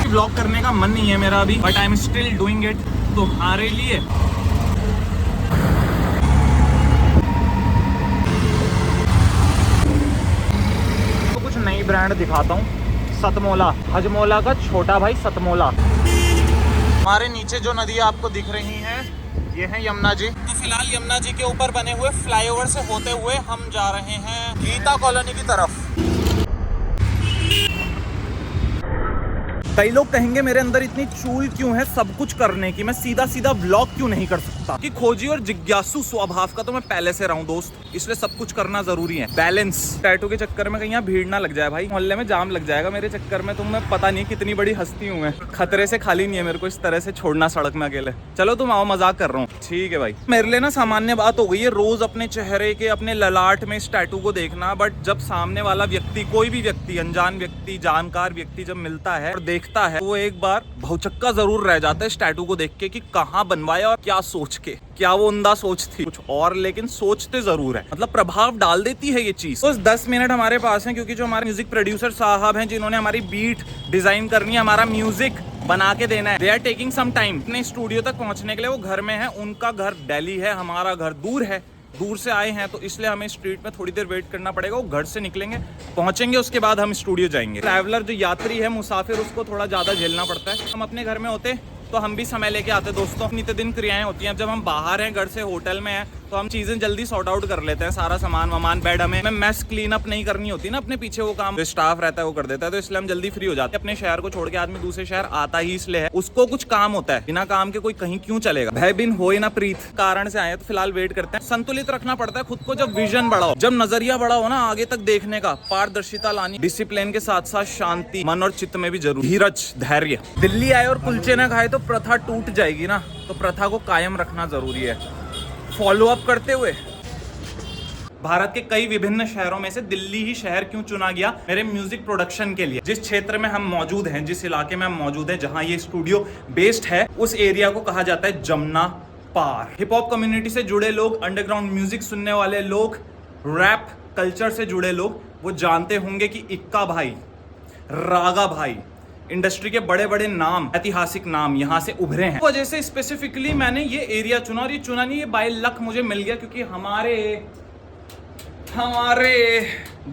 Vlog करने का मन नहीं है मेरा अभी, but I am still doing it तुम्हारे लिए। तो कुछ नई ब्रांड दिखाता हूँ, सतमोला, हजमोला का छोटा भाई सतमोला। हमारे नीचे जो नदी आपको दिख रही है ये है यमुना जी। तो फिलहाल यमुना जी के ऊपर बने हुए फ्लाईओवर से होते हुए हम जा रहे हैं गीता कॉलोनी की तरफ। कई लोग कहेंगे मेरे अंदर इतनी चूल क्यों है सब कुछ करने की, मैं सीधा सीधा व्लॉग क्यों नहीं कर सकता। कि खोजी और जिज्ञासु स्वभाव का तो मैं पहले से रहा हूं दोस्त, इसलिए सब कुछ करना जरूरी है। बैलेंस। टैटू के चक्कर में कहीं यहाँ भीड़ ना लग जाए भाई, मोहल्ले में जाम लग जाएगा मेरे चक्कर में। मैं पता नहीं कितनी बड़ी हस्ती हूँ मैं, खतरे से खाली नहीं है मेरे को इस तरह से छोड़ना सड़क में अकेले। चलो तुम आओ, मजाक कर रहा हूँ। ठीक है भाई, मेरे लिए ना सामान्य बात हो गई है रोज अपने चेहरे के, अपने ललाट में इस टैटू को देखना। बट जब सामने वाला व्यक्ति, कोई भी व्यक्ति, अनजान व्यक्ति, जानकार व्यक्ति जब मिलता है और देखता है, वो एक बार भौचक्का जरूर रह जाता है इस टैटू को देख के कि कहाँ बनवाया और क्या सोच के। क्या वो उम्दा सोच थी कुछ और, लेकिन सोचते जरूर है, मतलब प्रभाव डाल देती है ये चीज। तो 10 मिनट हमारे पास हैं क्योंकि जो हमारे म्यूजिक प्रोड्यूसर साहब हैं जिन्होंने हमारी बीट डिजाइन करनी है, हमारा म्यूजिक बना के देना है, they are taking some time. अपने स्टूडियो तक पहुंचने के लिए वो घर में है, उनका घर दिल्ली है, हमारा घर दूर है, दूर से आए हैं, तो इसलिए हमें स्ट्रीट में थोड़ी देर वेट करना पड़ेगा। वो घर से निकलेंगे, पहुंचेंगे, उसके बाद हम स्टूडियो जाएंगे। ट्रैवलर जो यात्री है, मुसाफिर, उसको थोड़ा ज्यादा झेलना पड़ता है। हम अपने घर में होते तो हम भी समय लेके आते दोस्तों। नित्य-दिन क्रियाएं होती हैं। अब जब हम बाहर हैं, घर से होटल में हैं, तो हम चीजें जल्दी सॉर्ट आउट कर लेते हैं, सारा सामान वामान, बेड, हमें मेस क्लीन अप नहीं करनी होती ना अपने पीछे, वो काम स्टाफ रहता है वो कर देता है, तो इसलिए हम जल्दी फ्री हो जाते हैं। अपने शहर को छोड़ के आदमी दूसरे शहर आता ही इसलिए है, उसको कुछ काम होता है, बिना काम के कोई कहीं क्यों चलेगा। भय बिन होए ना प्रीत कारण से आए, तो फिलहाल वेट करते हैं। संतुलित रखना पड़ता है खुद को, जब विजन बड़ा हो, जब नजरिया बड़ा हो ना आगे तक देखने का, पारदर्शिता लानी, डिसिप्लिन के साथ साथ शांति मन और चित्त में भी जरूरी, धीरज, धैर्य। दिल्ली आए और कुलचे ना खाए तो प्रथा टूट जाएगी ना, तो प्रथा को कायम रखना जरूरी है। फॉलो अप करते हुए भारत के कई विभिन्न शहरों में से दिल्ली ही शहर क्यों चुना गया मेरे म्यूजिक प्रोडक्शन के लिए? जिस क्षेत्र में हम मौजूद हैं, जिस इलाके में हम मौजूद हैं, जहां ये स्टूडियो बेस्ड है, उस एरिया को कहा जाता है जमुना पार। हिप हॉप कम्युनिटी से जुड़े लोग, अंडरग्राउंड म्यूजिक सुनने वाले लोग, रैप कल्चर से जुड़े लोग, वो जानते होंगे कि इक्का भाई, रागा भाई, इंडस्ट्री के बड़े बड़े नाम, ऐतिहासिक नाम यहाँ से उभरे हैं। वजह से स्पेसिफिकली मैंने ये एरिया चुना, और ये चुना नहीं, ये बाय लक मुझे मिल गया, क्योंकि हमारे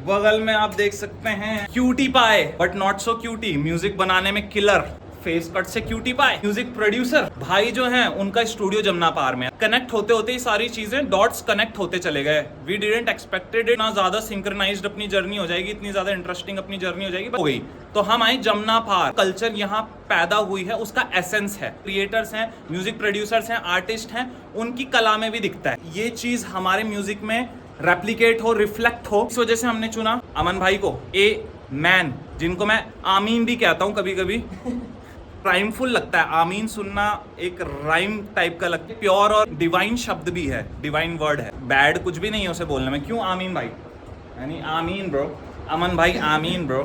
बगल में आप देख सकते हैं cutie pie, but not so cutie, music बनाने में किलर, फेस कट से क्यूटी पाए, म्यूजिक प्रोड्यूसर भाई जो हैं, उनका स्टूडियो जमुना पार में। कनेक्ट होते होते ही सारी चीजें, डॉट्स कनेक्ट होते चले गए। वी डिडंट एक्सपेक्टेड इतना ज्यादा सिंक्रोनाइज्ड अपनी जर्नी हो जाएगी, इतनी ज्यादा इंटरेस्टिंग अपनी जर्नी हो जाएगी, हो गई। तो हम आए जमुना पार। कल्चर यहाँ पैदा हुई है, उसका एसेंस है, क्रिएटर्स हैं, म्यूजिक प्रोड्यूसर्स हैं, आर्टिस्ट हैं, उनकी कला में भी दिखता है। ये चीज हमारे म्यूजिक में रेप्लिकेट हो, रिफ्लेक्ट हो, इस वजह से हमने चुना अमन भाई को, ए मैन, जिनको मैं आमीन भी कहता हूँ कभी कभी। राइमफुल लगता है, आमीन सुनना एक राइम टाइप का लगता है, प्योर और डिवाइन शब्द भी है, डिवाइन वर्ड है, बैड कुछ भी नहीं है उसे बोलने में। क्यों आमीन भाई, यानी आमीन ब्रो, अमन भाई आमीन ब्रो।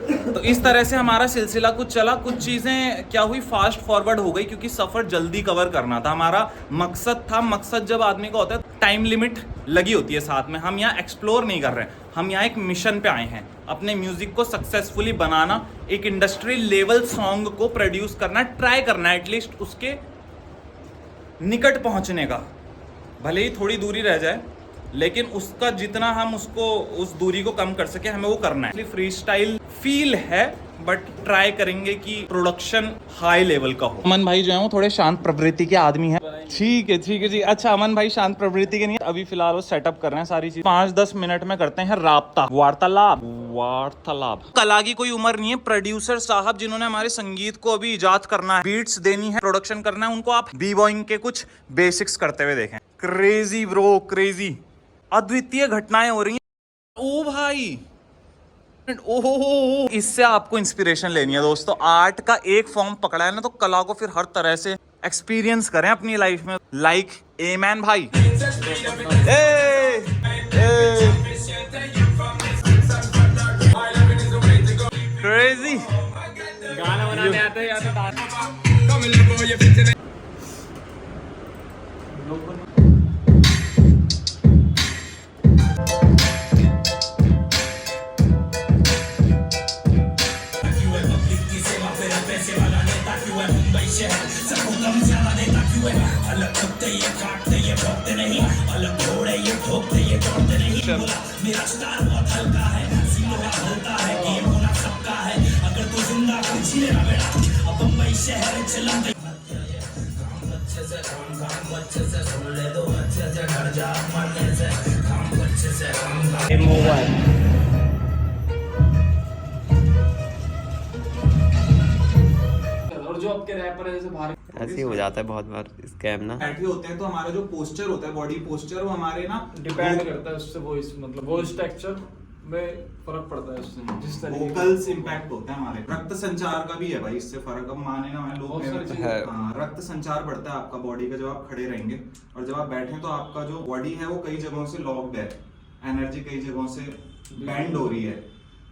तो इस तरह से हमारा सिलसिला कुछ चला। कुछ चीज़ें क्या हुई, फास्ट फॉरवर्ड हो गई, क्योंकि सफ़र जल्दी कवर करना था। हमारा मकसद था, मकसद जब आदमी का होता है, टाइम लिमिट लगी होती है साथ में। हम यहाँ एक्सप्लोर नहीं कर रहे हैं, हम यहाँ एक मिशन पे आए हैं, अपने म्यूजिक को सक्सेसफुली बनाना, एक इंडस्ट्री लेवल सॉन्ग को प्रोड्यूस करना, ट्राई करना, एटलीस्ट उसके निकट पहुँचने का। भले ही थोड़ी दूरी रह जाए, लेकिन उसका जितना हम उसको, उस दूरी को कम कर सके, हमें वो करना है। फ्री स्टाइल फील है, बट ट्राई करेंगे कि प्रोडक्शन हाई लेवल का हो। अमन भाई जो है वो थोड़े शांत प्रवृत्ति के आदमी हैं। ठीक है जी। अच्छा, अमन भाई शांत प्रवृत्ति के नहीं, अभी फिलहाल वो सेटअप कर रहे हैं सारी चीज। 5-10 मिनट में करते हैं राब्ता, वार्तालाप। कला की कोई उम्र नहीं है। प्रोड्यूसर साहब जिन्होंने हमारे संगीत को अभी इजाद करना है, बीट्स देनी है, प्रोडक्शन करना है, उनको आप बी बॉइंग के कुछ बेसिक्स करते हुए देखें। क्रेजी ब्रो, क्रेजी, अद्वितीय घटनाएं हो रही हैं। ओ भाई, ओहो, इससे आपको इंस्पिरेशन लेनी है दोस्तों। आर्ट का एक फॉर्म पकड़ा है ना, तो कला को फिर हर तरह से एक्सपीरियंस करें अपनी लाइफ में। लाइक ए मैन भाई, क्रेजी गाना बनाने आते हैं या और जो आपके रैपर है जैसे बाहर ऐसे ही हो जाता है बहुत बार स्कैम ना। बैठे होते हैं तो हमारा जो पोस्चर होता है, बॉडी पोस्चर, वो हमारे ना डिपेंड करता है उससे वॉइस, मतलब वॉइस टेक्सचर में फर्क पड़ता है उससे, जिस तरीके वोकल्स इंपैक्ट होते हैं हमारे। रक्त संचार का भी है भाई इससे फर्क, अब माने ना मैं लोग बहुत सारी चीजें है। हाँ, रक्त संचार बढ़ता है आपका बॉडी का जब आप खड़े रहेंगे, और जब आप बैठे तो आपका जो बॉडी है वो कई जगहों से लॉक्ड है, एनर्जी कई जगहों से बैंड हो रही है,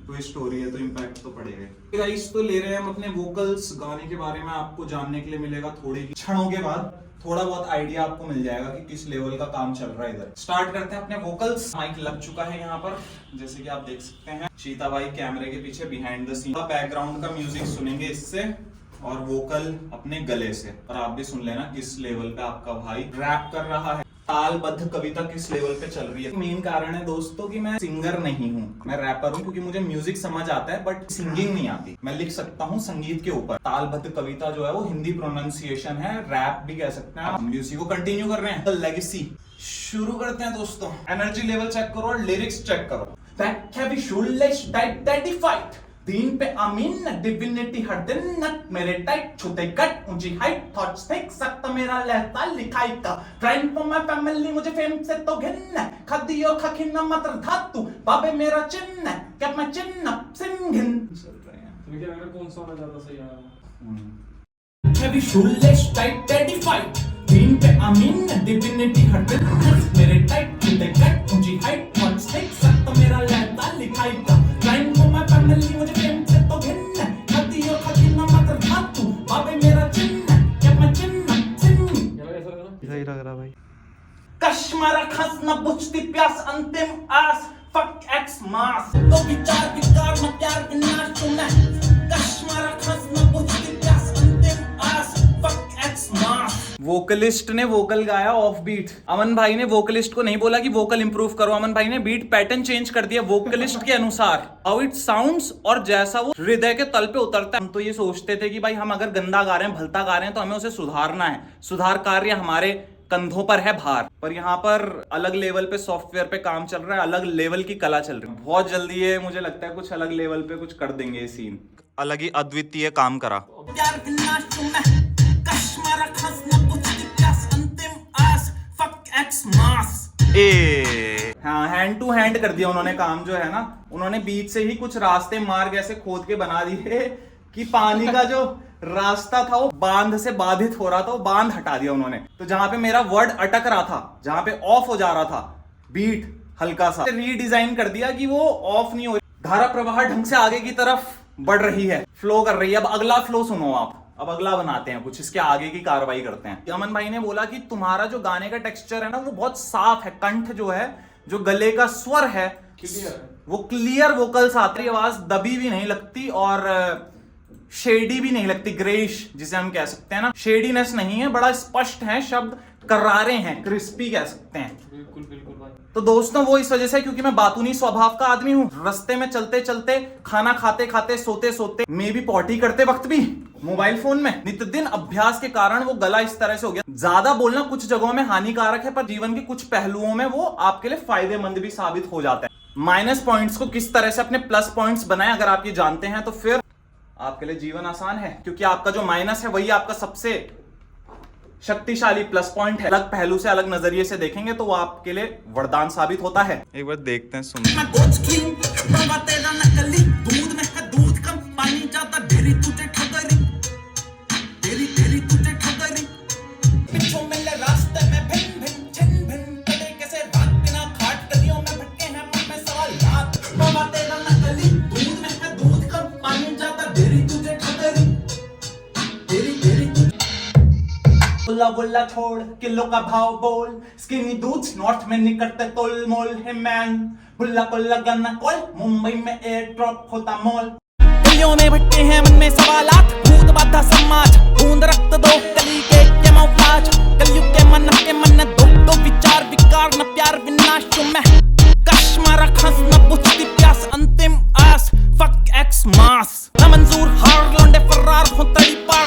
ट्विस्ट हो रही है, तो इम्पैक्ट तो पड़ेगा। गाइस तो ले रहे हैं हम अपने वोकल्स, गाने के बारे में आपको जानने के लिए मिलेगा थोड़े ही क्षणों के बाद, थोड़ा बहुत आइडिया आपको मिल जाएगा कि किस लेवल का काम चल रहा है इधर। स्टार्ट करते हैं अपने वोकल्स। माइक लग चुका है यहाँ पर, जैसे कि आप देख सकते हैं। चीता भाई कैमरे के पीछे बिहाइंड द सीन बैकग्राउंड का म्यूजिक सुनेंगे इससे, और वोकल अपने गले से, और आप भी सुन लेना किस लेवल पे आपका भाई रैप कर रहा है, तालबद्ध कविता किस लेवल पे चल रही है। मेन कारण है दोस्तों कि मैं सिंगर नहीं हूँ, मैं रैपर हूँ, क्योंकि मुझे म्यूजिक समझ आता है बट सिंगिंग नहीं आती। मैं लिख सकता हूँ संगीत के ऊपर। तालबद्ध कविता जो है वो हिंदी प्रोनाउंसिएशन है, रैप भी कह सकते हैं। हम उसी को कंटिन्यू कर रहे हैं, लेगेसी। शुरू करते हैं दोस्तों। एनर्जी लेवल चेक करो और लिरिक्स चेक करो। दिन पे आमीन डिविनिटी हर दिन नट मेरे टाइट छूते कट ऊंची हाइट थॉट्स थिक सख्त मेरा लहता लिखाई का ट्राइंग फॉर माय फैमिली मुझे फेम से तो घिन्न खदियो खखिन मात्र धातु बाबे मेरा चिन्ह क्या मैं चिन्ह सिंघिन चल रहे हैं। तो क्या अगर कौन सा होना ज्यादा सही आया? Heavy shoeless tight terrified दिन पे आमीन डिविनिटी हर दिन नट मेरे टाइट छूते कट ऊंची हाइट थॉट्स थिक सख्त मेरा लहता लिखाई का ट्राइंग फॉर माय फैमिली मुझे फेम से तो घिन्न खदियो खखिन मात्र धातु बाबे मेरा चिन्ह क्या मैं चिन्ह सिंघिन। ऐसा लगा ना? सही लग रहा भाई। कश्मीरा खस न बुझती प्यास अंतिम आस फक एक्स मास तो विचार विकार न प्यार विनाश चुना कश्मीरा खस न बुझती प्यास अंतिम आस फक एक्स मास। वोकलिस्ट ने वोकल गाया ऑफ बीट। अमन भाई ने वोकलिस्ट को नहीं बोला कि वोकल इंप्रूव करो, अमन भाई ने बीट पैटर्न चेंज कर दिया वोकलिस्ट के अनुसार, हाउ इट साउंड्स और जैसा वो हृदय के तल पे उतरता है। हम तो ये सोचते थे कि भाई हम अगर गंदा गा रहे हैं, भलता गा रहे हैं, तो हमें उसे सुधारना है, सुधार कार्य हमारे कंधों पर है भार। पर यहाँ पर अलग लेवल पे सॉफ्टवेयर पे काम चल रहा है, अलग लेवल की कला चल रही है। बहुत जल्दी ये मुझे लगता है कुछ अलग लेवल पे कुछ कर देंगे ये सीन, अलग ही अद्वितीय काम करा। हाँ, हैंड टू हैंड कर दिया उन्होंने काम, जो है ना, उन्होंने बीच से ही कुछ रास्ते मार्ग ऐसे खोद के बना दिए कि पानी का जो रास्ता था वो बांध से बाधित हो रहा था, वो बांध हटा दिया उन्होंने। तो जहां पे मेरा वर्ड अटक रहा था, जहां पे ऑफ हो जा रहा था बीट, हल्का सा रीडिजाइन कर दिया कि वो ऑफ नहीं हो रही, धारा प्रवाह ढंग से आगे की तरफ बढ़ रही है, फ्लो कर रही है। अब अगला फ्लो सुनो आप, अब अगला बनाते हैं कुछ, इसके आगे की कार्रवाई करते हैं। अमन भाई ने बोला कि तुम्हारा जो गाने का टेक्सचर है ना वो बहुत साफ है, कंठ जो है, जो गले का स्वर है वो क्लियर वोकल्स आती है, आवाज दबी भी नहीं लगती और शेडी भी नहीं लगती, ग्रेइश जिसे हम कह सकते हैं ना, शेडीनेस नहीं है, बड़ा स्पष्ट है शब्द, करारे हैं, क्रिस्पी कह सकते हैं। बिल्कुल बिल्कुल भाई। तो दोस्तों वो इस वजह से क्योंकि मैं बातूनी स्वभाव का आदमी हूँ, रास्ते में चलते चलते, खाना खाते खाते, सोते सोते, मे भी पॉटी करते वक्त भी, मोबाइल फोन में, नित्य दिन अभ्यास के कारण वो गला इस तरह से हो गया। ज्यादा बोलना कुछ जगहों में हानिकारक है, पर जीवन के कुछ पहलुओं में वो आपके लिए फायदेमंद भी साबित हो जाता है। माइनस पॉइंट्स को किस तरह से अपने प्लस पॉइंट्स बनाए, अगर आप ये जानते हैं तो फिर आपके लिए जीवन आसान है, क्योंकि आपका जो माइनस है वही आपका सबसे शक्तिशाली प्लस पॉइंट है। अलग पहलू से, अलग नजरिए से देखेंगे तो वो आपके लिए वरदान साबित होता है। एक बार देखते हैं, बुल्ला बुल्ला छोड़ किलो का भाव बोल, स्किनी दूध नॉर्थ में निकलते तोल मोल है मैन, बुल्ला बुल्ला गन्ना कोल, मुंबई में एयर ड्रॉप होता मॉल। गलियों में भटके हैं मन में सवालात, भूत बाधा समाज, बूंद रक्त दो कली के मोहताज, कलयुग के लाश हूं मैं, कश मारा खस न बुझती प्यास, अंतिम आस, फक एक्स मास, ना मंजूर हार लौंडे फरार हो तड़ी पार